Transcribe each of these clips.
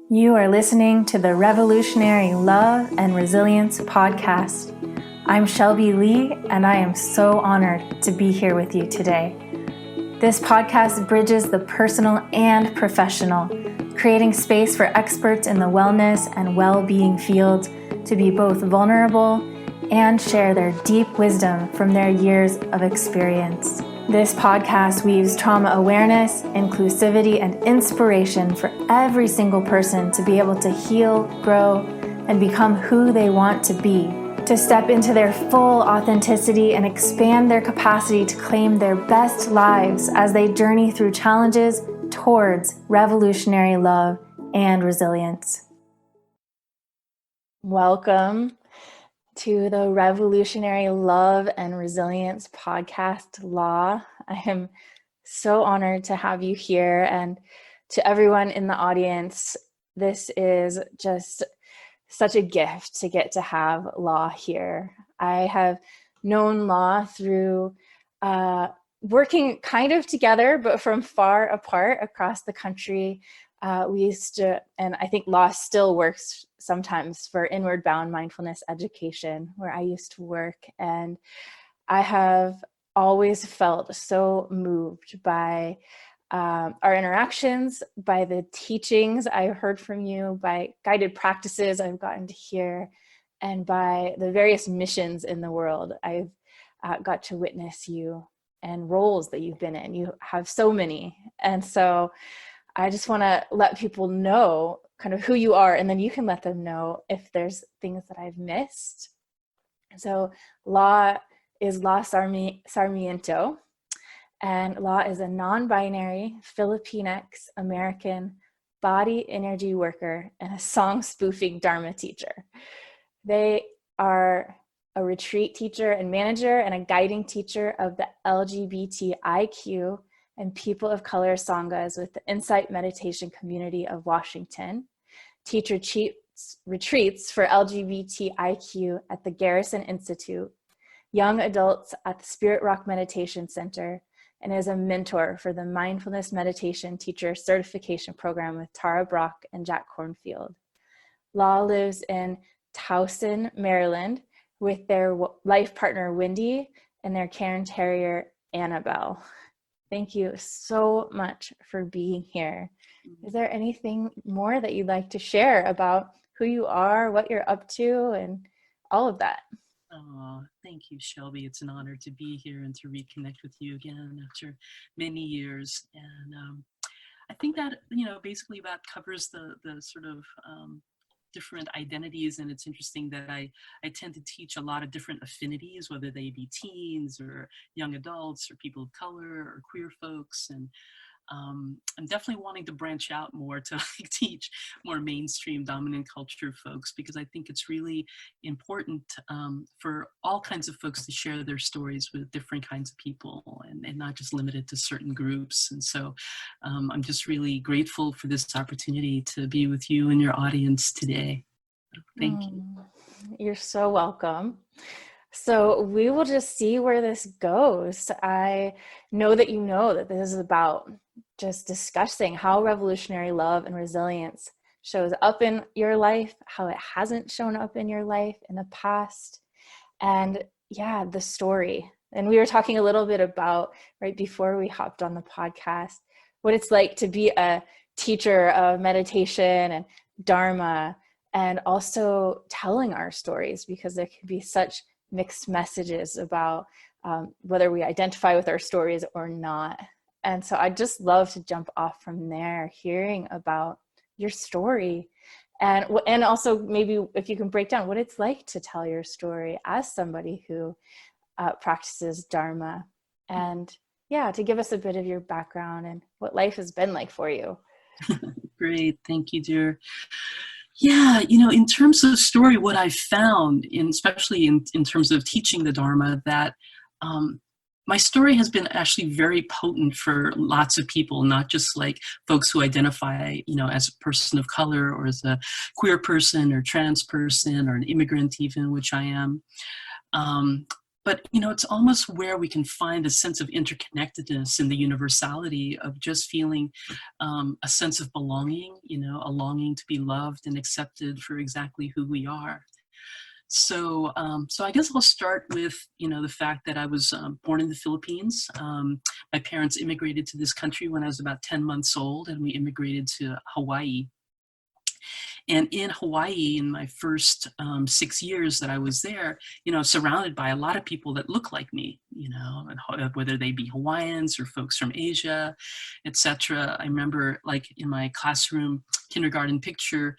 You are listening to the Revolutionary Love and Resilience podcast. I'm Shelby Lee, and I am so honored to be here with you today. This podcast bridges the personal and professional, creating space for experts in the wellness and well-being fields to be both vulnerable and share their deep wisdom from their years of experience. This podcast weaves trauma awareness, inclusivity, and inspiration for every single person to be able to heal, grow, and become who they want to be, to step into their full authenticity and expand their capacity to claim their best lives as they journey through challenges towards revolutionary love and resilience. Welcome to the Revolutionary Love and Resilience podcast, Law. I am so honored to have you here, and to everyone in the audience, this is just such a gift to get to have Law here. I have known Law through working kind of together, but from far apart across the country. We used to, and I think Law still works sometimes for Inward Bound Mindfulness Education, where I used to work. And I have always felt so moved by our interactions, by the teachings I heard from you, by guided practices I've gotten to hear, and by the various missions in the world I've got to witness you and roles that you've been in. You have so many. And so I just want to let people know kind of who you are, and then you can let them know if there's things that I've missed. So Law is Law Sarmiento, and Law is a non-binary Filipinx American body energy worker and a song-spoofing Dharma teacher. They are a retreat teacher and manager and a guiding teacher of the LGBTIQ and people of color Sanghas with the Insight Meditation Community of Washington, teach retreats for LGBTIQ at the Garrison Institute, young adults at the Spirit Rock Meditation Center, and is a mentor for the Mindfulness Meditation Teacher Certification Program with Tara Brach and Jack Kornfield. Law lives in Towson, Maryland, with their life partner, Wendy, and their Cairn Terrier Annabel. Thank you so much for being here. Is there anything more that you'd like to share about who you are, what you're up to, and all of that? Oh, thank you, Shelby. It's an honor to be here and to reconnect with you again after many years. And I think that, basically that covers the sort of different identities. And it's interesting that I tend to teach a lot of different affinities, whether they be teens or young adults or people of color or queer folks. And I'm definitely wanting to branch out more to teach more mainstream dominant culture folks, because I think it's really important for all kinds of folks to share their stories with different kinds of people and not just limited to certain groups. And so I'm just really grateful for this opportunity to be with you and your audience today. Thank you. You're so welcome. So we will just see where this goes. I know that this is about just discussing how revolutionary love and resilience shows up in your life, how it hasn't shown up in your life in the past, and the story. And we were talking a little bit about, right before we hopped on the podcast, what it's like to be a teacher of meditation and Dharma, and also telling our stories, because there can be such mixed messages about whether we identify with our stories or not. And so I'd just love to jump off from there, hearing about your story, and also maybe if you can break down what it's like to tell your story as somebody who practices Dharma, and to give us a bit of your background and what life has been like for you. Great. Thank you, dear. Yeah, in terms of story, what I found, especially in terms of teaching the Dharma, that my story has been actually very potent for lots of people, not just like folks who identify, as a person of color or as a queer person or trans person or an immigrant even, which I am. but it's almost where we can find a sense of interconnectedness in the universality of just feeling a sense of belonging, a longing to be loved and accepted for exactly who we are. So, so I guess I'll start with, the fact that I was born in the Philippines. My parents immigrated to this country when I was about 10 months old, and we immigrated to Hawaii. And in Hawaii, in my first 6 years that I was there, surrounded by a lot of people that look like me, whether they be Hawaiians or folks from Asia, etc. I remember, like, in my classroom kindergarten picture,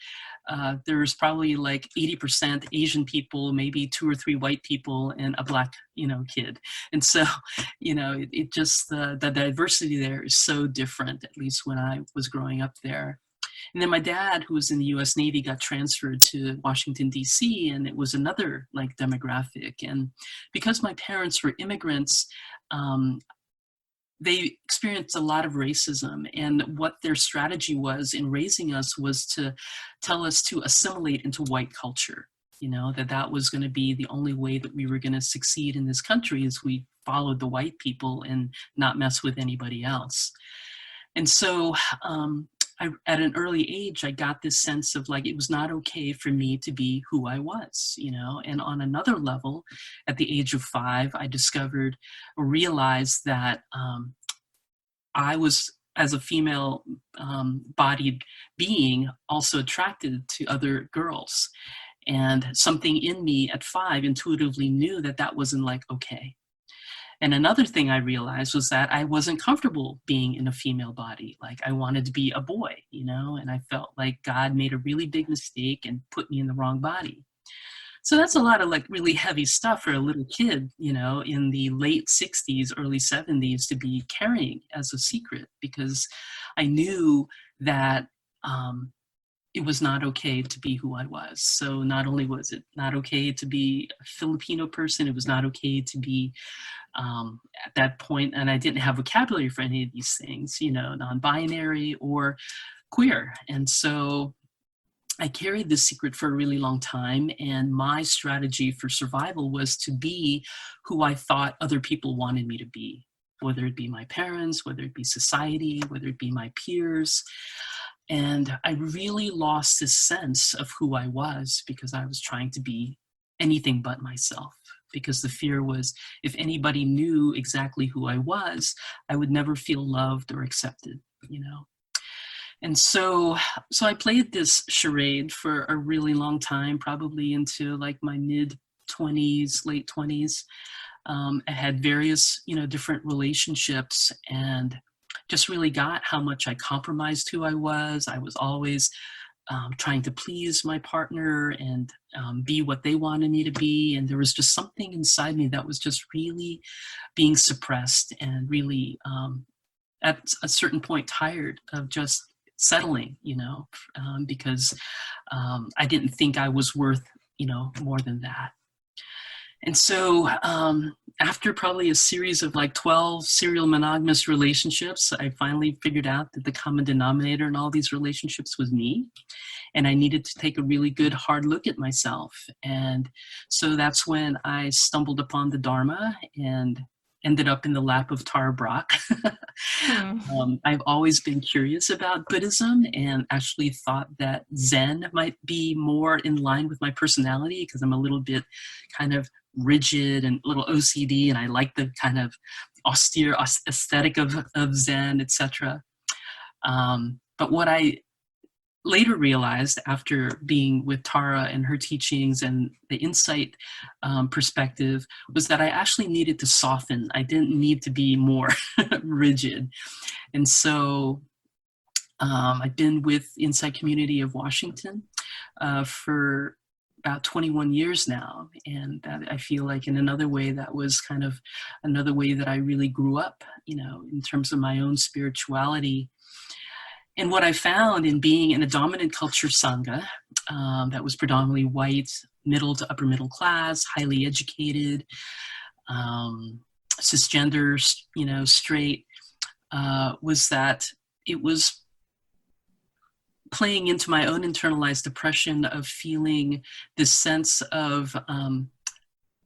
there was probably like 80% Asian people, maybe 2 or 3 white people, and a Black, kid. And so, it just, the diversity there is so different, at least when I was growing up there. And then my dad, who was in the US Navy, got transferred to Washington, D.C., and it was another like demographic. And because my parents were immigrants, they experienced a lot of racism, and what their strategy was in raising us was to tell us to assimilate into white culture, that was going to be the only way that we were going to succeed in this country, is we followed the white people and not mess with anybody else. And so at an early age, I got this sense of like, it was not okay for me to be who I was, and on another level, at the age of 5, I discovered or realized that I was, as a female bodied being, also attracted to other girls. And something in me at 5 intuitively knew that that wasn't like, okay. And another thing I realized was that I wasn't comfortable being in a female body. Like, I wanted to be a boy, and I felt like God made a really big mistake and put me in the wrong body. So that's a lot of like really heavy stuff for a little kid, in the late 60s, early 70s, to be carrying as a secret, because I knew that it was not okay to be who I was. So not only was it not okay to be a Filipino person, it was not okay to be at that point, and I didn't have vocabulary for any of these things, non-binary or queer. And so I carried this secret for a really long time, and my strategy for survival was to be who I thought other people wanted me to be, whether it be my parents, whether it be society, whether it be my peers. And I really lost this sense of who I was because I was trying to be anything but myself. Because the fear was, if anybody knew exactly who I was, I would never feel loved or accepted, And so I played this charade for a really long time, probably into like my mid-20s, late 20s. I had various, different relationships, and just really got how much I compromised who I was. I was always trying to please my partner and be what they wanted me to be. And there was just something inside me that was just really being suppressed, and really at a certain point tired of just settling, because I didn't think I was worth, more than that. And so after probably a series of like 12 serial monogamous relationships, I finally figured out that the common denominator in all these relationships was me. And I needed to take a really good hard look at myself. And so that's when I stumbled upon the Dharma and ended up in the lap of Tara Brach. I've always been curious about Buddhism, and actually thought that Zen might be more in line with my personality, because I'm a little bit kind of rigid and a little OCD, and I like the kind of austere aesthetic of Zen, etc. But what I later realized, after being with Tara and her teachings and the insight perspective, was that I actually needed to soften. I didn't need to be more rigid. And so I've been with Insight Community of Washington for about 21 years now. And that, I feel like, in another way, that was kind of another way that I really grew up, in terms of my own spirituality. And what I found in being in a dominant culture Sangha that was predominantly white, middle to upper middle class, highly educated, cisgender, straight, was that it was playing into my own internalized depression of feeling this sense of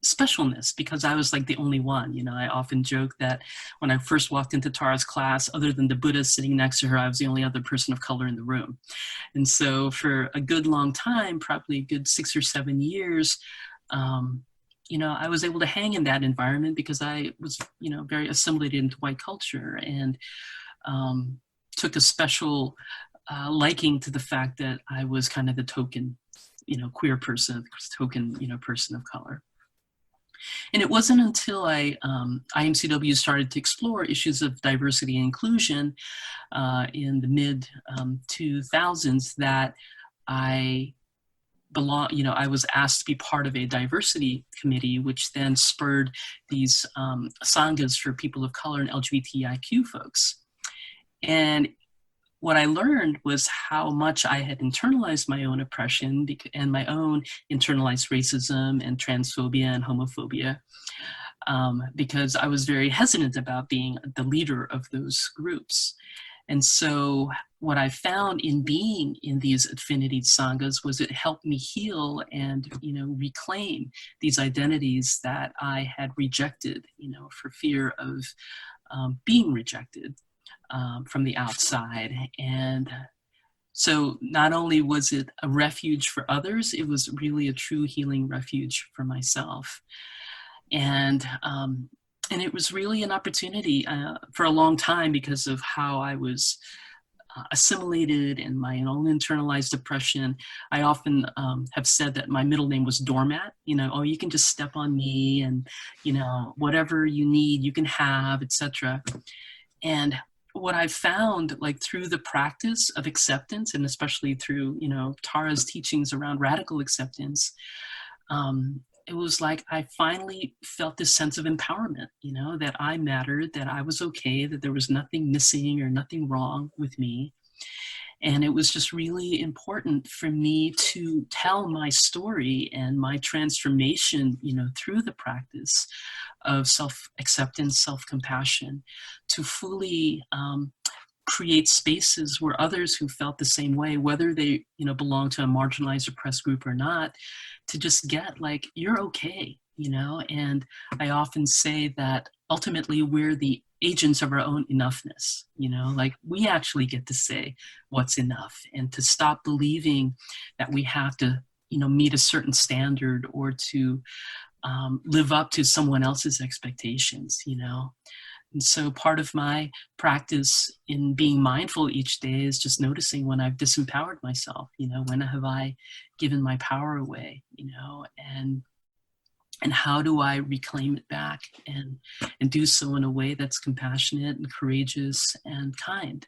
specialness because I was like the only one. You know, I often joke that when I first walked into Tara's class, other than the Buddha sitting next to her, I was the only other person of color in the room. And so for a good long time, probably a good 6 or 7 years, you know, I was able to hang in that environment because I was, you know, very assimilated into white culture and took a special liking to the fact that I was kind of the token, you know, queer person, token, you know, person of color. And it wasn't until IMCW started to explore issues of diversity and inclusion in the mid 2000s that I was asked to be part of a diversity committee, which then spurred these Sanghas for people of color and LGBTIQ folks. And what I learned was how much I had internalized my own oppression and my own internalized racism and transphobia and homophobia, because I was very hesitant about being the leader of those groups. And so what I found in being in these affinity sanghas was it helped me heal and, you know, reclaim these identities that I had rejected, you know, for fear of being rejected from the outside. And so not only was it a refuge for others, it was really a true healing refuge for myself. And it was really an opportunity for a long time because of how I was assimilated and my own internalized oppression. I often have said that my middle name was Doormat, you know, oh, you can just step on me and, you know, whatever you need, you can have, etc. And what I've found, like through the practice of acceptance, and especially through, you know, Tara's teachings around radical acceptance, it was like I finally felt this sense of empowerment, you know, that I mattered, that I was okay, that there was nothing missing or nothing wrong with me. And it was just really important for me to tell my story and my transformation, you know, through the practice of self-acceptance, self-compassion, to fully create spaces where others who felt the same way, whether they, you know, belong to a marginalized, oppressed group or not, to just get like, you're okay, you know? And I often say that ultimately we're the agents of our own enoughness, you know, like we actually get to say what's enough and to stop believing that we have to, you know, meet a certain standard or to live up to someone else's expectations, you know. And so part of my practice in being mindful each day is just noticing when I've disempowered myself, you know, when have I given my power away, you know, and how do I reclaim it back and do so in a way that's compassionate and courageous and kind,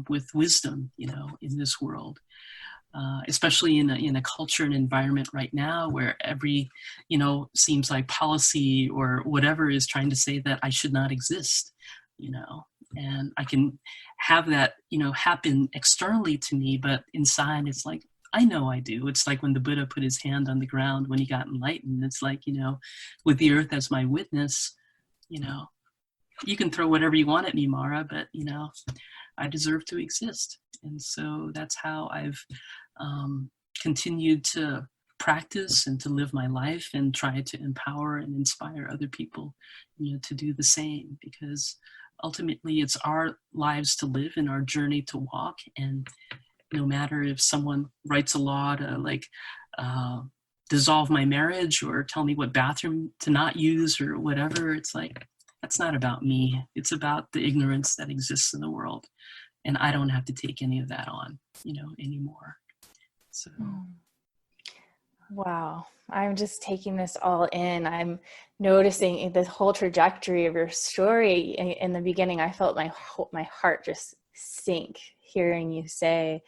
with wisdom, you know, in this world. Especially in a culture and environment right now where every, you know, seems like policy or whatever is trying to say that I should not exist, you know, and I can have that, you know, happen externally to me, but inside it's like, I know I do. It's like when the Buddha put his hand on the ground when he got enlightened. It's like, you know, with the earth as my witness, you know, you can throw whatever you want at me, Mara, but, you know, I deserve to exist. And so that's how I've continued to practice and to live my life and try to empower and inspire other people, you know, to do the same, because ultimately it's our lives to live and our journey to walk. And no matter if someone writes a law to like dissolve my marriage or tell me what bathroom to not use or whatever, it's like, that's not about me. It's about the ignorance that exists in the world. And I don't have to take any of that on, you know, anymore. So. Wow. I'm just taking this all in. I'm noticing the whole trajectory of your story. In the beginning, I felt my heart just sink hearing you say,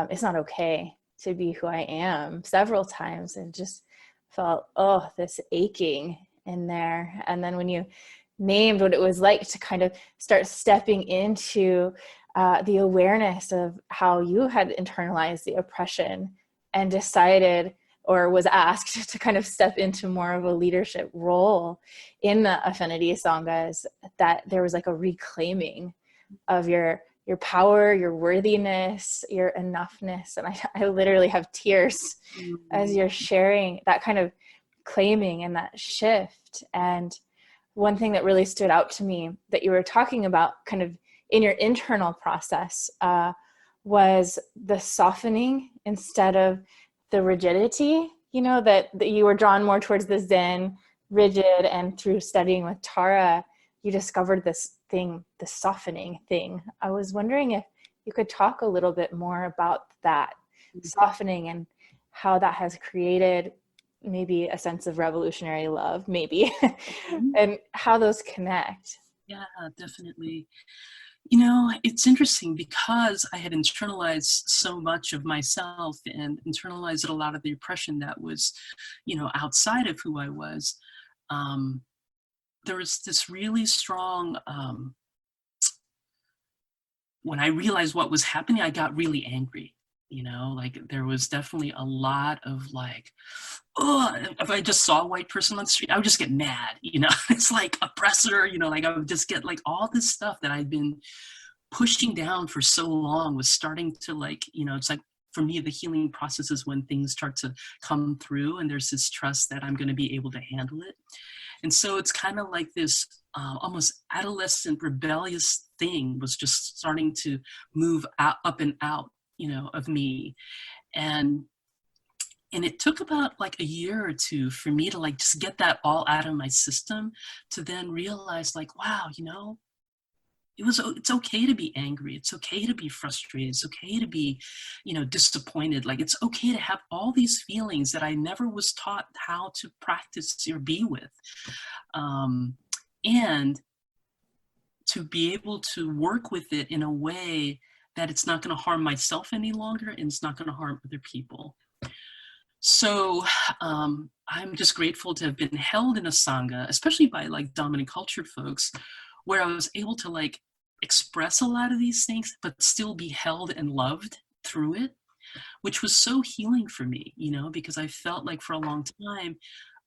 it's not okay to be who I am, several times, and just felt, oh, this aching in there. And then when you named what it was like to kind of start stepping into the awareness of how you had internalized the oppression and decided or was asked to kind of step into more of a leadership role in the affinity sanghas, that there was like a reclaiming of your power, your worthiness, your enoughness. And I literally have tears as you're sharing that kind of claiming and that shift. And one thing that really stood out to me that you were talking about kind of in your internal process was the softening instead of the rigidity, you know, that you were drawn more towards the Zen, rigid, and through studying with Tara, you discovered this thing, the softening thing. I was wondering if you could talk a little bit more about that softening and how that has created maybe a sense of revolutionary love, maybe, and how those connect. Yeah, definitely. You know, it's interesting because I had internalized so much of myself and internalized a lot of the oppression that was, you know, outside of who I was. There was this really strong, when I realized what was happening, I got really angry. You know, like there was definitely a lot of like, oh, if I just saw a white person on the street, I would just get mad, you know, it's like oppressor, you know, like I would just get like all this stuff that I'd been pushing down for so long was starting to like, you know, it's like for me, the healing process is when things start to come through and there's this trust that I'm going to be able to handle it. And so it's kind of like this almost adolescent rebellious thing was just starting to move up and out, you know, of me. And it took about like a year or two for me to like just get that all out of my system to then realize like, wow, you know, it's okay to be angry. It's okay to be frustrated. It's okay to be, you know, disappointed. Like it's okay to have all these feelings that I never was taught how to practice or be with. And to be able to work with it in a way that it's not going to harm myself any longer and it's not going to harm other people. So I'm just grateful to have been held in a Sangha, especially by like dominant cultured folks, where I was able to like express a lot of these things, but still be held and loved through it, which was so healing for me, you know, because I felt like for a long time,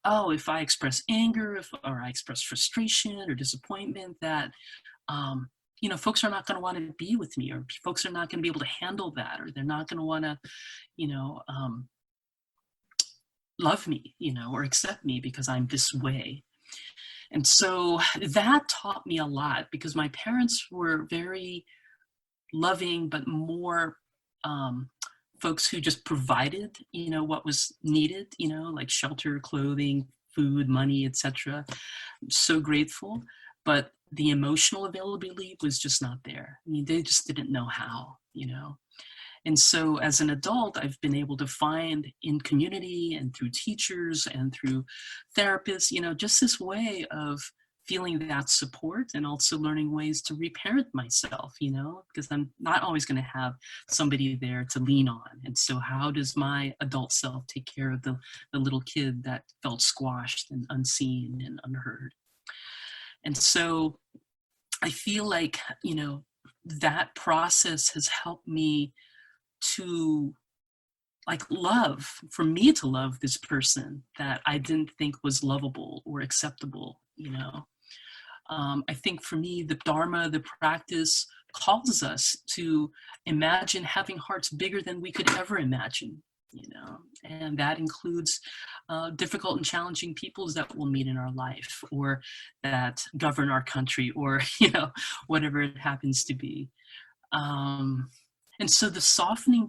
oh, if I express anger, or I express frustration or disappointment, that you know, folks are not going to want to be with me, or folks are not going to be able to handle that, or they're not going to want to, you know, love me, you know, or accept me because I'm this way. And so that taught me a lot because my parents were very loving, but more folks who just provided, you know, what was needed, you know, like shelter, clothing, food, money, etc. So grateful. But the emotional availability was just not there. I mean, they just didn't know how, you know. And so as an adult, I've been able to find in community and through teachers and through therapists, you know, just this way of feeling that support and also learning ways to reparent myself, you know, because I'm not always going to have somebody there to lean on. And so how does my adult self take care of the little kid that felt squashed and unseen and unheard? And so I feel like, you know, that process has helped me to like for me to love this person that I didn't think was lovable or acceptable, you know. I think for me, the Dharma, the practice calls us to imagine having hearts bigger than we could ever imagine, you know, and that includes difficult and challenging peoples that we'll meet in our life or that govern our country or, you know, whatever it happens to be. And so the softening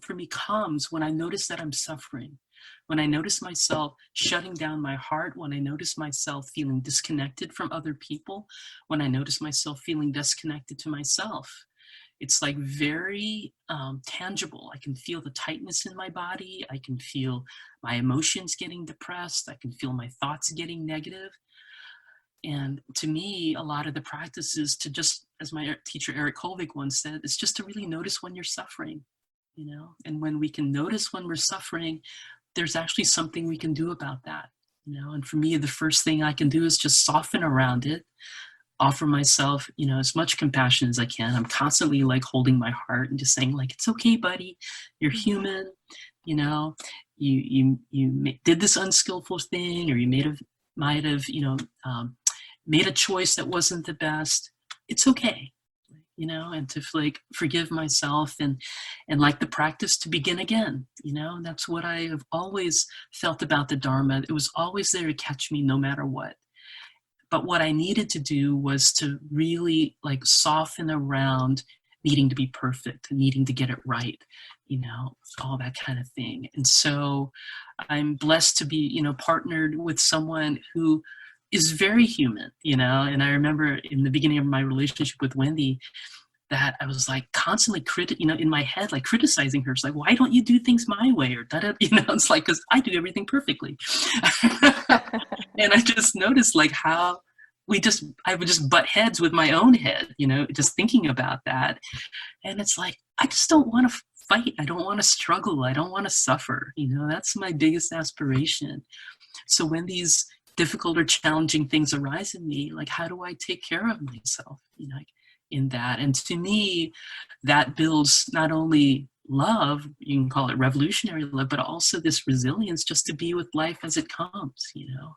for me comes when I notice that I'm suffering, when I notice myself shutting down my heart, when I notice myself feeling disconnected from other people, when I notice myself feeling disconnected to myself. It's like very tangible. I can feel the tightness in my body. I can feel my emotions getting depressed. I can feel my thoughts getting negative. And to me, a lot of the practice is to just, as my teacher Eric Kolvik once said, it's just to really notice when you're suffering, you know, and when we can notice when we're suffering, there's actually something we can do about that, you know. And for me, the first thing I can do is just soften around it, offer myself, you know, as much compassion as I can. I'm constantly like holding my heart and just saying like, it's okay, buddy, you're human, you know, you did this unskillful thing, or you might have, you know, made a choice that wasn't the best. It's okay. you know, and to like forgive myself, and like the practice to begin again, you know. And that's what I have always felt about the Dharma. It was always there to catch me no matter what. But what I needed to do was to really like soften around needing to be perfect, needing to get it right, you know, all that kind of thing. And so I'm blessed to be, you know, partnered with someone who is very human, you know. And I remember in the beginning of my relationship with Wendy that I was like constantly you know, in my head, like criticizing her. It's like, why don't you do things my way? Or da-da, you know, it's like, because I do everything perfectly. And I just noticed like how I would just butt heads with my own head, you know, just thinking about that. And it's like, I just don't want to fight. I don't want to struggle. I don't want to suffer. You know, that's my biggest aspiration. So when these difficult or challenging things arise in me, like, how do I take care of myself, you know, in that? And to me, that builds not only love, you can call it revolutionary love, but also this resilience just to be with life as it comes, you know.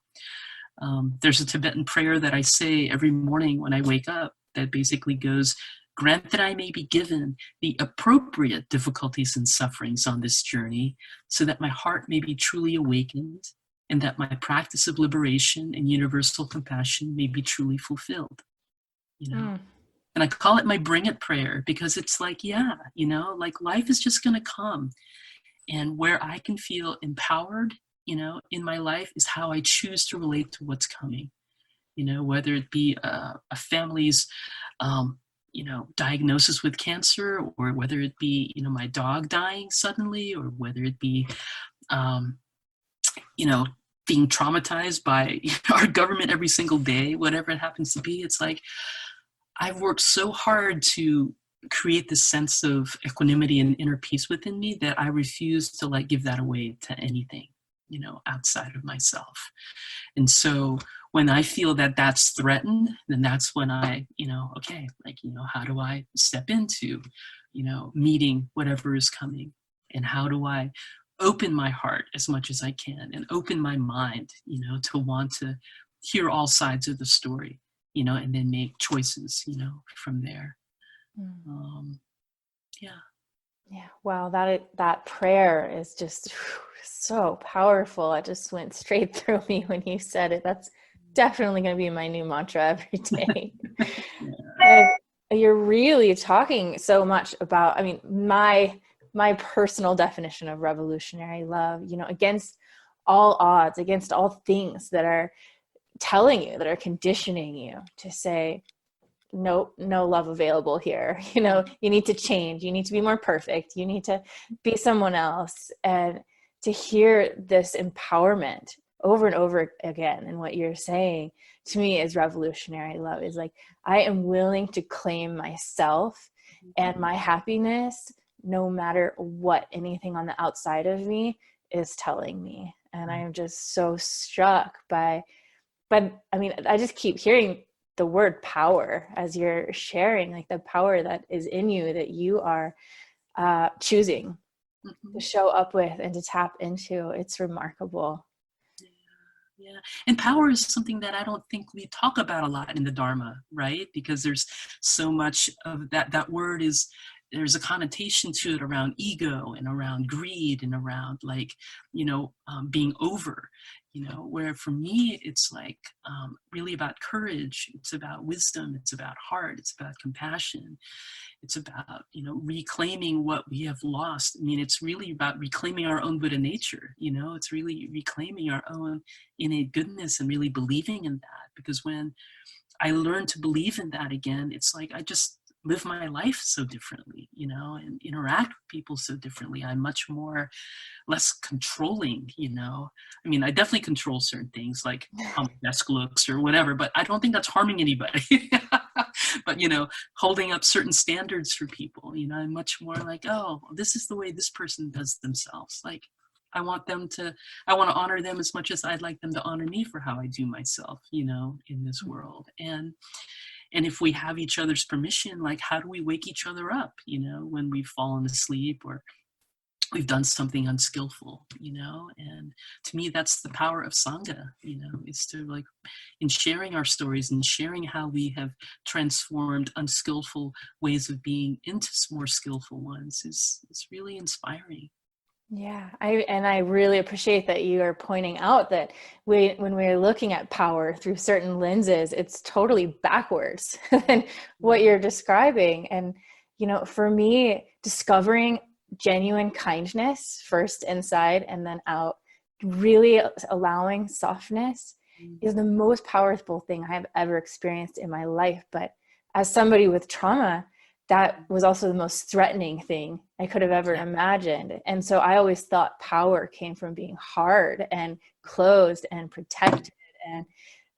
There's a Tibetan prayer that I say every morning when I wake up that basically goes, grant that I may be given the appropriate difficulties and sufferings on this journey so that my heart may be truly awakened and that my practice of liberation and universal compassion may be truly fulfilled, you know. And I call it my bring it prayer because it's like, yeah, you know, like life is just going to come. And where I can feel empowered, you know, in my life is how I choose to relate to what's coming, you know, whether it be a family's, you know, diagnosis with cancer, or whether it be, you know, my dog dying suddenly, or whether it be, you know, being traumatized by our government every single day, whatever it happens to be. It's like, I've worked so hard to create this sense of equanimity and inner peace within me that I refuse to like give that away to anything, you know, outside of myself. And so when I feel that that's threatened, then that's when I, you know, okay, like, you know, how do I step into, you know, meeting whatever is coming? And how do I open my heart as much as I can and open my mind, you know, to want to hear all sides of the story, you know, and then make choices, you know, from there. Yeah. Yeah. Wow. That prayer is just so powerful. It just went straight through me when you said it. That's definitely going to be my new mantra every day. And you're really talking so much about, I mean, my personal definition of revolutionary love, you know, against all odds, against all things that are telling you, that are conditioning you to say, no love available here. You know, you need to change. You need to be more perfect. You need to be someone else. And to hear this empowerment over and over again and what you're saying to me is revolutionary love. Is like, I am willing to claim myself and my happiness no matter what anything on the outside of me is telling me. And I am just so struck by, but I mean, I just keep hearing the word power as you're sharing, like the power that is in you that you are choosing to show up with and to tap into. It's remarkable. Yeah. And power is something that I don't think we talk about a lot in the Dharma, right? Because there's so much of that word is, there's a connotation to it around ego and around greed and around like, you know, being over, you know, where for me, it's like really about courage. It's about wisdom. It's about heart. It's about compassion. It's about, you know, reclaiming what we have lost. I mean, it's really about reclaiming our own Buddha nature, you know, it's really reclaiming our own innate goodness and really believing in that. Because when I learn to believe in that again, it's like I just live my life so differently, you know, and interact with people so differently. I'm much more less controlling, you know. I mean, I definitely control certain things like how my desk looks or whatever, but I don't think that's harming anybody. But, you know, holding up certain standards for people, you know, I'm much more like, oh, this is the way this person does themselves. Like, I want to honor them as much as I'd like them to honor me for how I do myself, you know, in this world. And if we have each other's permission, like, how do we wake each other up, you know, when we've fallen asleep, or we've done something unskillful, and to me, that's the power of Sangha, is to like, in sharing our stories and sharing how we have transformed unskillful ways of being into more skillful ones is really inspiring. Yeah, I really appreciate that you are pointing out that when we're looking at power through certain lenses, it's totally backwards than what you're describing. And, for me, discovering genuine kindness first inside and then out, really allowing softness is the most powerful thing I have ever experienced in my life. But as somebody with trauma, that was also the most threatening thing I could have ever imagined. And so I always thought power came from being hard and closed and protected and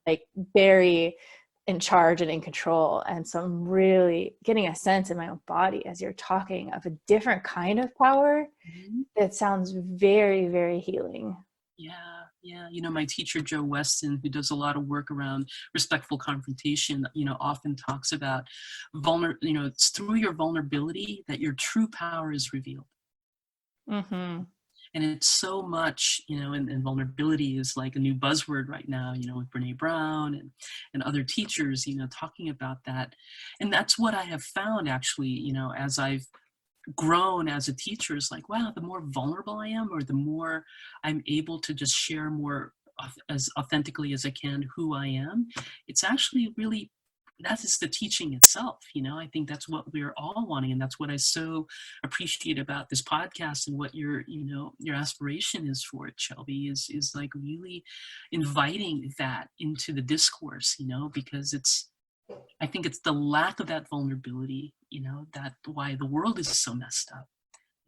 like very in charge and in control. And so I'm really getting a sense in my own body as you're talking of a different kind of power that sounds very, very healing. Yeah. My teacher, Joe Weston, who does a lot of work around respectful confrontation, often talks about it's through your vulnerability that your true power is revealed. Mm-hmm. And it's so much, and vulnerability is like a new buzzword right now, with Brene Brown and other teachers, talking about that. And that's what I have found actually, as I've grown as a teacher, is like, wow, the more vulnerable I am, or the more I'm able to just share more as authentically as I can who I am, it's actually really, that is the teaching itself. I think that's what we're all wanting, and that's what I so appreciate about this podcast and what your aspiration is for it, Shelby, is like really inviting that into the discourse, because I think it's the lack of that vulnerability, that why the world is so messed up,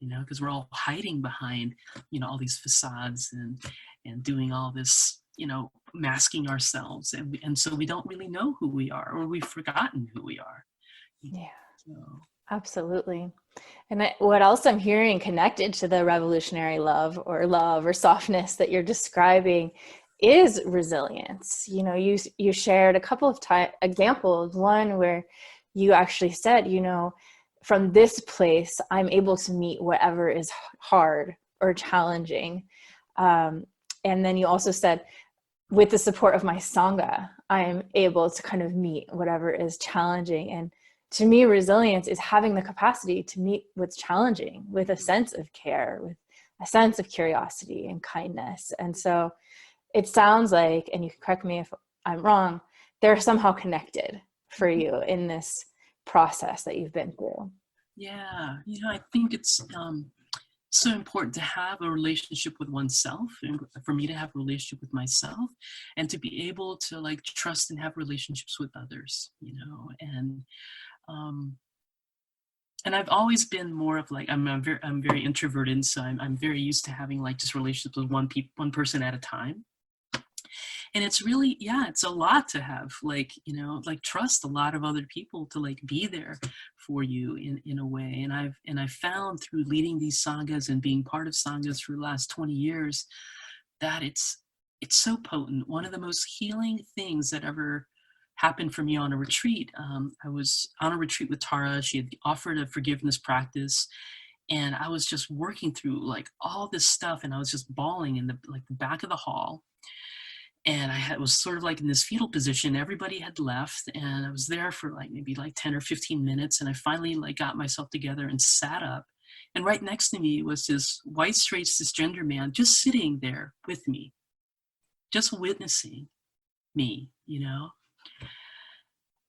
because we're all hiding behind, all these facades and doing all this, masking ourselves. And so we don't really know who we are, or we've forgotten who we are. Yeah, So. Absolutely. And what else I'm hearing connected to the revolutionary love or softness that you're describing is resilience. You shared a couple of examples, one where you actually said, from this place, I'm able to meet whatever is hard or challenging. And then you also said, with the support of my Sangha, I'm able to kind of meet whatever is challenging. And to me, resilience is having the capacity to meet what's challenging with a sense of care, with a sense of curiosity and kindness. And so it sounds like, and you can correct me if I'm wrong, they're somehow connected for you in this process that you've been through. Yeah, I think it's so important to have a relationship with oneself, and for me to have a relationship with myself, and to be able to like trust and have relationships with others, and I've always been more of like, I'm very introverted, so I'm very used to having like just relationships with one person at a time. And it's really, it's a lot to have, like, like trust a lot of other people to like be there for you in a way. And I've found through leading these sanghas and being part of sanghas for the last 20 years that it's so potent. One of the most healing things that ever happened for me on a retreat. I was on a retreat with Tara. She had offered a forgiveness practice, and I was just working through like all this stuff, and I was just bawling in the back of the hall. And I was sort of like in this fetal position. Everybody had left, and I was there for like maybe like 10 or 15 minutes. And I finally like got myself together and sat up. And right next to me was this white, straight, cisgender man just sitting there with me, just witnessing me,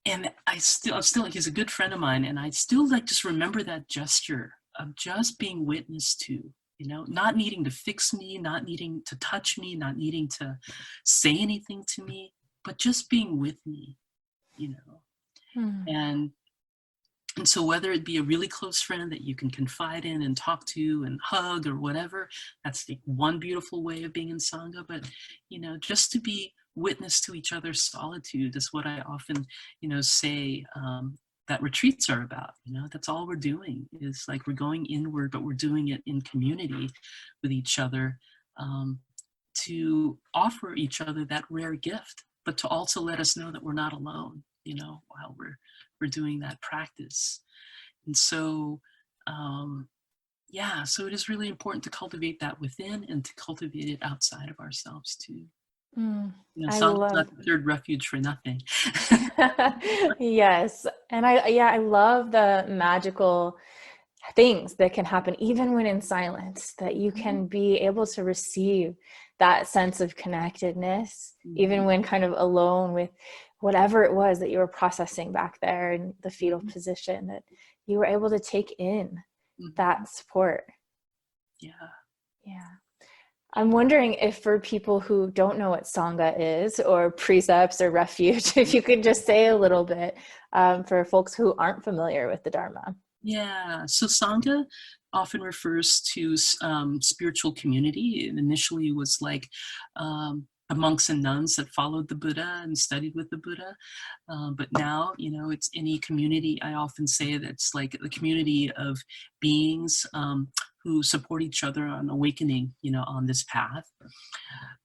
And he's a good friend of mine. And I still like just remember that gesture of just being witnessed to. Not needing to fix me, not needing to touch me, not needing to say anything to me, but just being with me, And so whether it be a really close friend that you can confide in and talk to and hug or whatever, that's the one beautiful way of being in Sangha. But, just to be witness to each other's solitude is what I often, say, that retreats are about. That's all we're doing, is like we're going inward, but we're doing it in community with each other, to offer each other that rare gift, but to also let us know that we're not alone, while we're doing that practice. And so yeah, so it is really important to cultivate that within and to cultivate it outside of ourselves too. I Sangha is love not the third refuge for nothing. yes. And I love the magical things that can happen even when in silence, that you can be able to receive that sense of connectedness, even when kind of alone with whatever it was that you were processing back there in the fetal position, that you were able to take in that support. Yeah. Yeah. I'm wondering if for people who don't know what Sangha is, or precepts or refuge, if you could just say a little bit for folks who aren't familiar with the Dharma. Yeah, so Sangha often refers to spiritual community. It initially was like the monks and nuns that followed the Buddha and studied with the Buddha. But now, it's any community. I often say that's like the community of beings who support each other on awakening, on this path.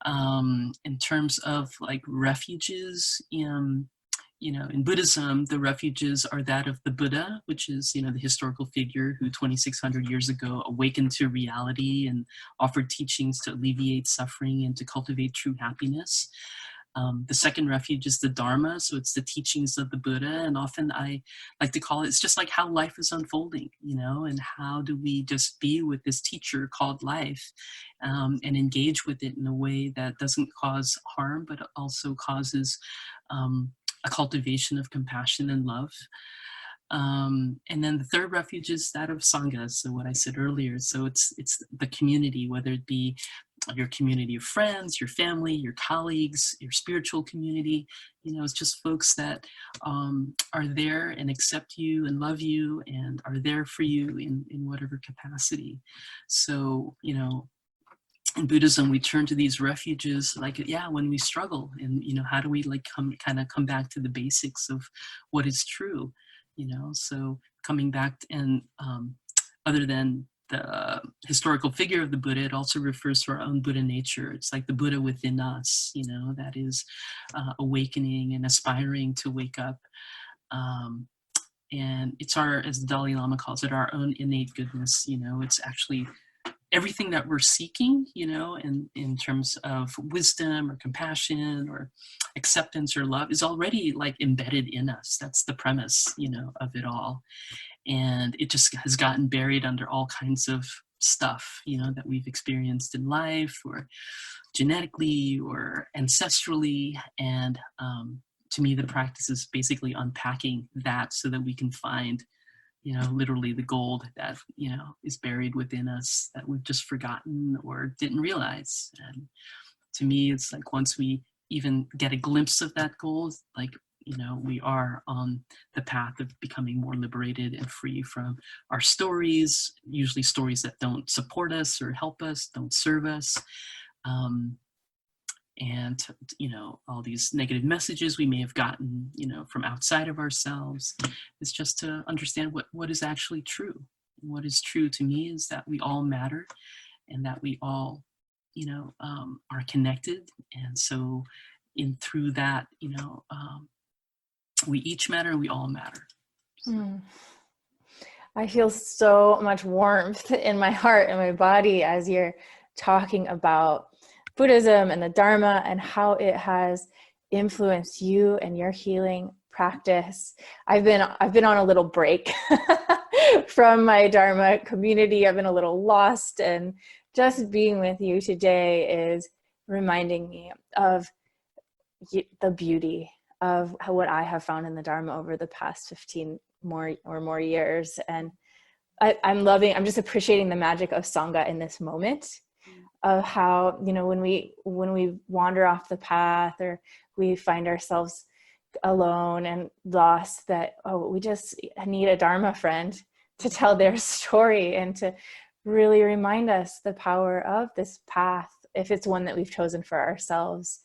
In terms of like refuges, in Buddhism, the refuges are that of the Buddha, which is, the historical figure who 2,600 years ago awakened to reality and offered teachings to alleviate suffering and to cultivate true happiness. The second refuge is the Dharma, so it's the teachings of the Buddha, and often I like to call it's just like how life is unfolding, and how do we just be with this teacher called life, and engage with it in a way that doesn't cause harm, but also causes a cultivation of compassion and love. And then the third refuge is that of Sanghas, so what I said earlier. So it's the community, whether it be your community of friends, your family, your colleagues, your spiritual community. It's just folks that are there and accept you and love you and are there for you in whatever capacity. So, in Buddhism, we turn to these refuges when we struggle, and how do we come back to the basics of what is true, so coming back and other than the historical figure of the Buddha, it also refers to our own Buddha nature. It's like the Buddha within us, that is awakening and aspiring to wake up. And it's as the Dalai Lama calls it, our own innate goodness. It's actually everything that we're seeking, in terms of wisdom or compassion or acceptance or love is already like embedded in us. That's the premise, of it all. And it just has gotten buried under all kinds of stuff, that we've experienced in life or genetically or ancestrally. And to me, the practice is basically unpacking that so that we can find literally the gold that, is buried within us that we've just forgotten or didn't realize. And to me, it's like once we even get a glimpse of that gold, like, we are on the path of becoming more liberated and free from our stories, usually stories that don't support us or help us, don't serve us. And all these negative messages we may have gotten from outside of ourselves. Is just to understand what is actually true. What is true to me is that we all matter and that we all are connected, and so through that we each matter and we all matter. So. I feel so much warmth in my heart and my body as you're talking about Buddhism and the Dharma and how it has influenced you and your healing practice. I've been on a little break from my Dharma community. I've been a little lost, and just being with you today is reminding me of the beauty of what I have found in the Dharma over the past 15 more years. And I'm just appreciating the magic of Sangha in this moment, of how, when we wander off the path or we find ourselves alone and lost, that, we just need a Dharma friend to tell their story and to really remind us the power of this path, if it's one that we've chosen for ourselves,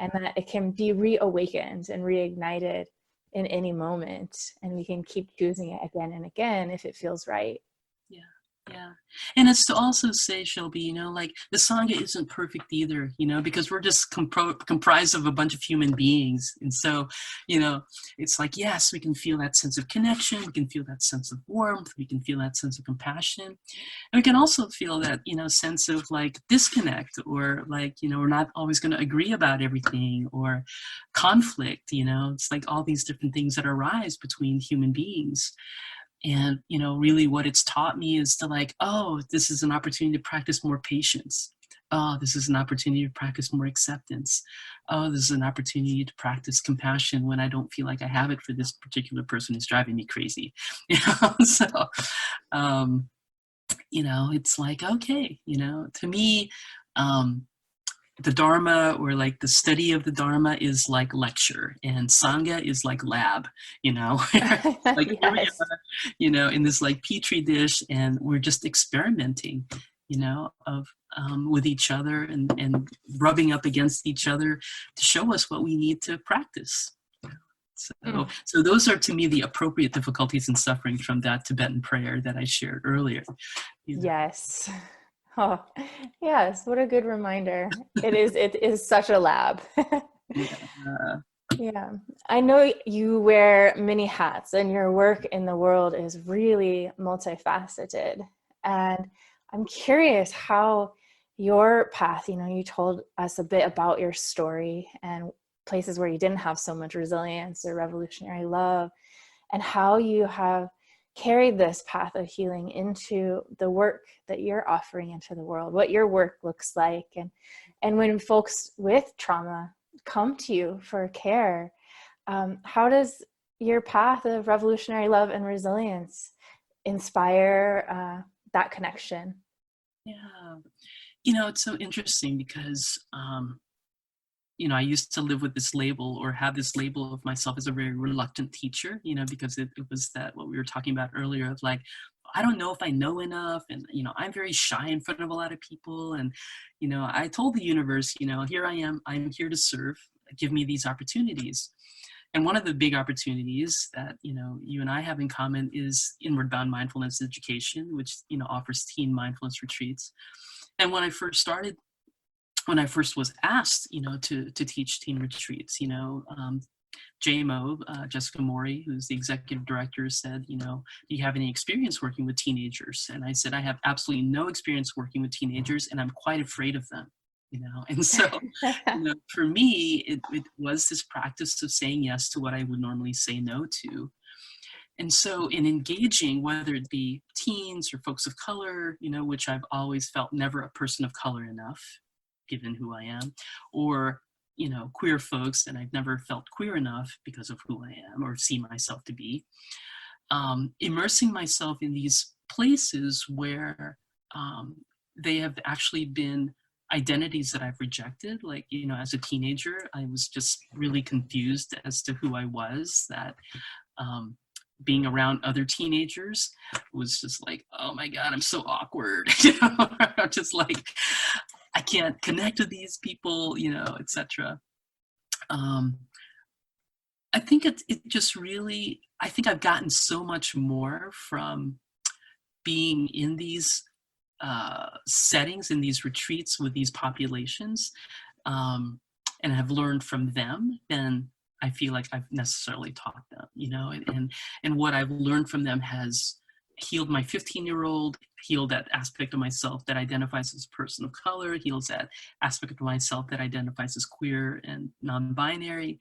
and that it can be reawakened and reignited in any moment, and we can keep choosing it again and again if it feels right. Yeah. Yeah. And it's to also say, Shelby, you know, like the Sangha isn't perfect either, you know, because we're just comprised of a bunch of human beings. And so, you know, it's like, yes, we can feel that sense of connection. We can feel that sense of warmth. We can feel that sense of compassion. And we can also feel that, you know, sense of like disconnect, or like, you know, we're not always going to agree about everything, or conflict, you know, it's like all these different things that arise between human beings. And, you know, really what it's taught me is to like, oh, this is an opportunity to practice more patience. Oh, this is an opportunity to practice more acceptance. Oh, this is an opportunity to practice compassion when I don't feel like I have it for this particular person who's driving me crazy. You know, so, you know, it's like, okay, you know, to me, the Dharma, or like the study of the Dharma, is like lecture, and Sangha is like lab, you know. Like here we Yes. are, you know, in this like petri dish, and we're just experimenting, you know, of with each other, and rubbing up against each other to show us what we need to practice. So those are to me the appropriate difficulties and suffering from that Tibetan prayer that I shared earlier. You know? Yes. Oh, yes. What a good reminder. It is such a lab. Yeah. Yeah. I know you wear many hats and your work in the world is really multifaceted. And I'm curious how your path, you know, you told us a bit about your story and places where you didn't have so much resilience or revolutionary love, and how you have carried this path of healing into the work that you're offering into the world, what your work looks like. And when folks with trauma come to you for care, how does your path of revolutionary love and resilience inspire that connection? Yeah. You know, it's so interesting because, you know, I used to live with this label, or have this label of myself as a very reluctant teacher, you know, because it was that what we were talking about earlier of like, I don't know if I know enough. And, you know, I'm very shy in front of a lot of people. And, you know, I told the universe, you know, here I am, I'm here to serve, give me these opportunities. And one of the big opportunities that, you know, you and I have in common is Inward Bound Mindfulness Education, which, you know, offers teen mindfulness retreats. And when I first was asked, you know, to teach teen retreats, you know, JMO, Jessica Mori, who's the executive director, said, you know, do you have any experience working with teenagers? And I said, I have absolutely no experience working with teenagers, and I'm quite afraid of them, you know. And so, you know, for me, it was this practice of saying yes to what I would normally say no to. And so in engaging, whether it be teens or folks of color, you know, which I've always felt never a person of color enough, given who I am, or, you know, queer folks, and I've never felt queer enough because of who I am or see myself to be, immersing myself in these places where they have actually been identities that I've rejected. Like, you know, as a teenager, I was just really confused as to who I was, that being around other teenagers was just like, oh my God, I'm so awkward. You know, I'm just like, I can't connect with these people, you know, etc. I think it just really, I think I've gotten so much more from being in these settings, in these retreats with these populations, and have learned from them than I feel like I've necessarily taught them, you know, and what I've learned from them has healed my 15-year-old, healed that aspect of myself that identifies as a person of color, heals that aspect of myself that identifies as queer and non-binary.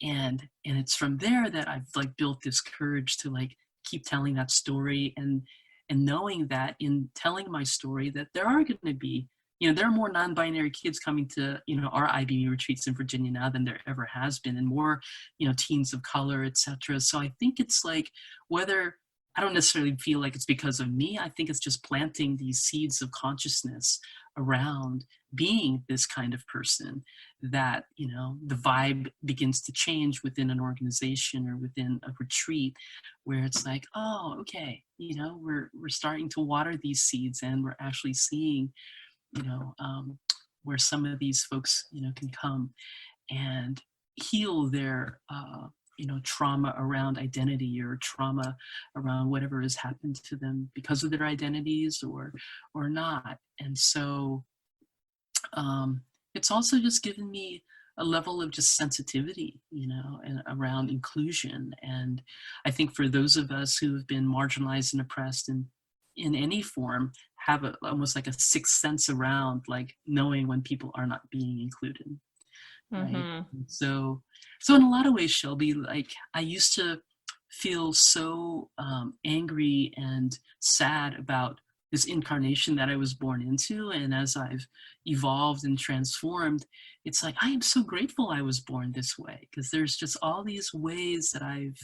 And it's from there that I've like built this courage to like keep telling that story, and knowing that in telling my story that there are going to be, you know, there are more non-binary kids coming to, you know, our IBM retreats in Virginia now than there ever has been, and more, you know, teens of color, etc. So I think it's like, whether, I don't necessarily feel like it's because of me, I think it's just planting these seeds of consciousness around being this kind of person, that, you know, the vibe begins to change within an organization or within a retreat, where it's like, oh, okay, you know, we're starting to water these seeds, and we're actually seeing, you know, where some of these folks, you know, can come and heal their trauma around identity, or trauma around whatever has happened to them because of their identities or not. And so it's also just given me a level of just sensitivity, and around inclusion. And I think for those of us who have been marginalized and oppressed in any form, have almost like a sixth sense around like knowing when people are not being included, right? Mm-hmm. So in a lot of ways, Shelby, like I used to feel so angry and sad about this incarnation that I was born into. And as I've evolved and transformed, it's like, I am so grateful I was born this way, because there's just all these ways that I've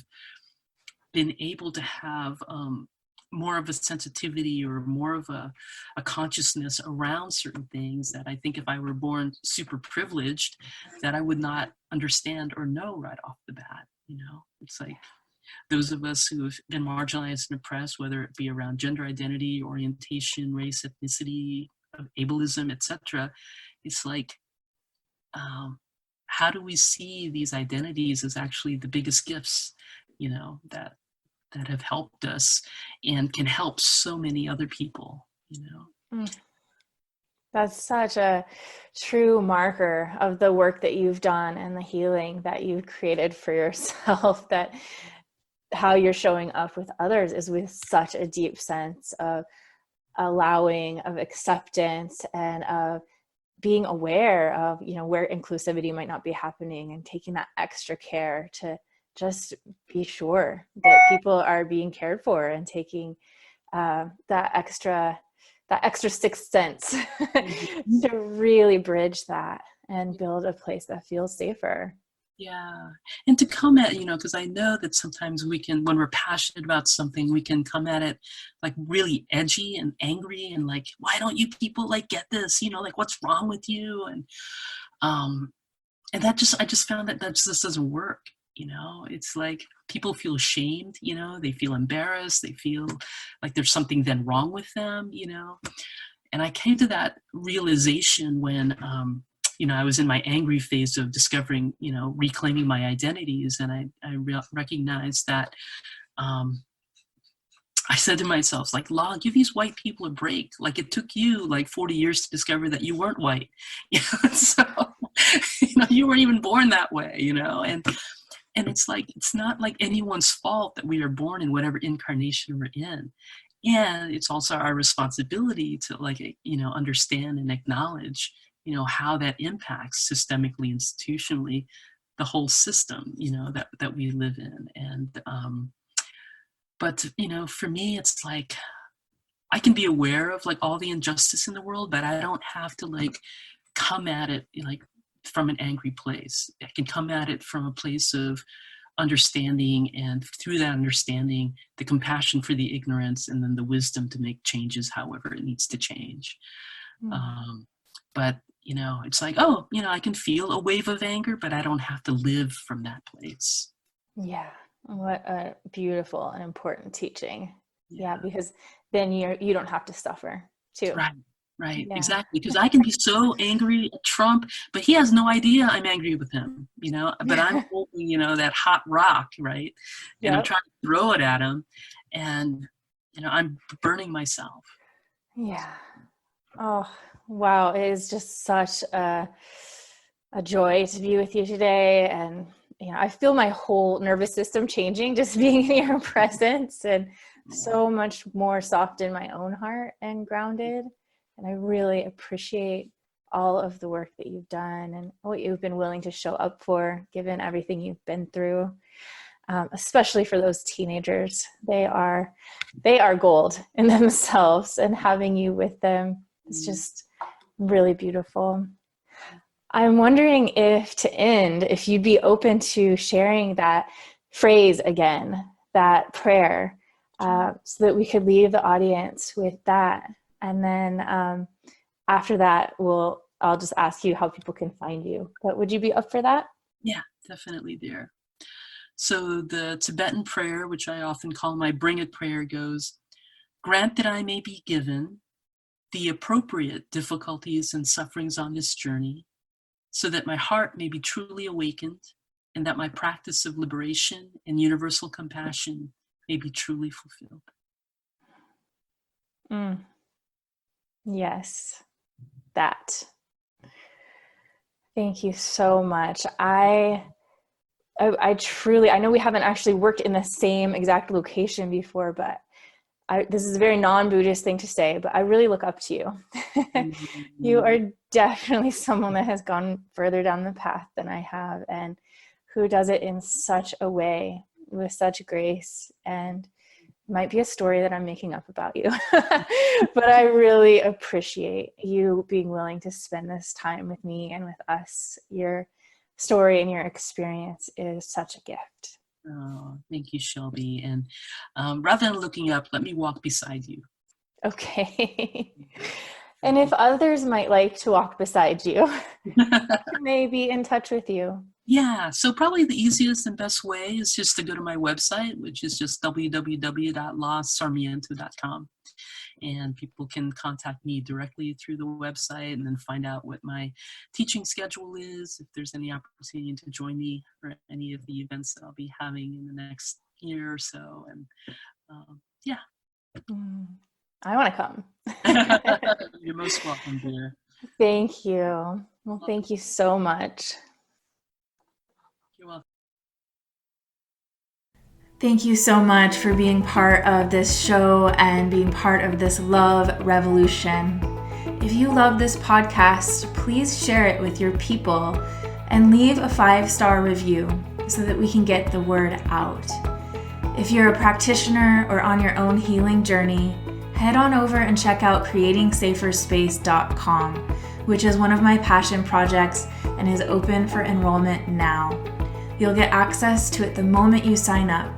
been able to have more of a sensitivity or more of a consciousness around certain things that I think if I were born super privileged, that I would not understand or know right off the bat. It's like those of us who have been marginalized and oppressed, whether it be around gender identity, orientation, race, ethnicity, ableism, etc. It's like, how do we see these identities as actually the biggest gifts, that have helped us and can help so many other people, That's such a true marker of the work that you've done and the healing that you've created for yourself, that how you're showing up with others is with such a deep sense of allowing, of acceptance, and of being aware of, where inclusivity might not be happening, and taking that extra care to just be sure that people are being cared for, and taking that extra sixth sense to really bridge that and build a place that feels safer. Yeah. And to come at, because I know that sometimes we can, when we're passionate about something, we can come at it like really edgy and angry and like, why don't you people like get this, like what's wrong with you? And I just found that just doesn't work. It's like people feel shamed, they feel embarrassed, they feel like there's something then wrong with them, and I came to that realization when, I was in my angry phase of discovering, reclaiming my identities. And I recognized that I said to myself, like, Law, give these white people a break. Like, it took you like 40 years to discover that you weren't white. So, you weren't even born that way, and it's like, it's not like anyone's fault that we are born in whatever incarnation we're in. And it's also our responsibility to understand and acknowledge, how that impacts systemically, institutionally, the whole system, that we live in. And, but, for me, it's like, I can be aware of like all the injustice in the world, but I don't have to like come at it like from an angry place. I can come at it from a place of understanding, and through that understanding, the compassion for the ignorance, and then the wisdom to make changes however it needs to change. But it's like, I can feel a wave of anger, but I don't have to live from that place. Yeah, what a beautiful and important teaching. Yeah, because then you don't have to suffer too. Right, Yeah. exactly. Because I can be so angry at Trump, but he has no idea I'm angry with him, but I'm holding, that hot rock, right? And I'm trying to throw it at him, and, I'm burning myself. Yeah. Oh, wow. It is just such a joy to be with you today. And, I feel my whole nervous system changing just being in your presence, and so much more soft in my own heart and grounded. And I really appreciate all of the work that you've done and what you've been willing to show up for, given everything you've been through, especially for those teenagers. They are gold in themselves, and having you with them is just really beautiful. I'm wondering if you'd be open to sharing that phrase again, that prayer, so that we could leave the audience with that. And then after that, I'll just ask you how people can find you. But would you be up for that? Yeah, definitely, dear. So the Tibetan prayer, which I often call my Bring It prayer, goes, grant that I may be given the appropriate difficulties and sufferings on this journey, so that my heart may be truly awakened and that my practice of liberation and universal compassion may be truly fulfilled. Yes, that. Thank you so much. I truly, I know we haven't actually worked in the same exact location before, but this is a very non-Buddhist thing to say, but I really look up to you. You are definitely someone that has gone further down the path than I have, and who does it in such a way with such grace. And it might be a story that I'm making up about you, but I really appreciate you being willing to spend this time with me and with us. Your story and your experience is such a gift. Oh, thank you, Shelby. And rather than looking up, let me walk beside you. Okay. And if others might like to walk beside you, may be in touch with you. Yeah, so probably the easiest and best way is just to go to my website, which is just www.lasarmiento.com. And people can contact me directly through the website and then find out what my teaching schedule is, if there's any opportunity to join me for any of the events that I'll be having in the next year or so. And yeah. I want to come. You're most welcome, dear. Thank you. Well, thank you so much. You're welcome. Thank you so much for being part of this show and being part of this love revolution. If you love this podcast, please share it with your people and leave a 5-star review so that we can get the word out. If you're a practitioner or on your own healing journey, head on over and check out creatingsaferspace.com, which is one of my passion projects and is open for enrollment now. You'll get access to it the moment you sign up.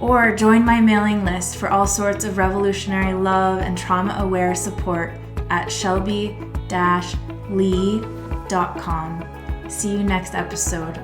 Or join my mailing list for all sorts of revolutionary love and trauma-aware support at shelby-lee.com. See you next episode.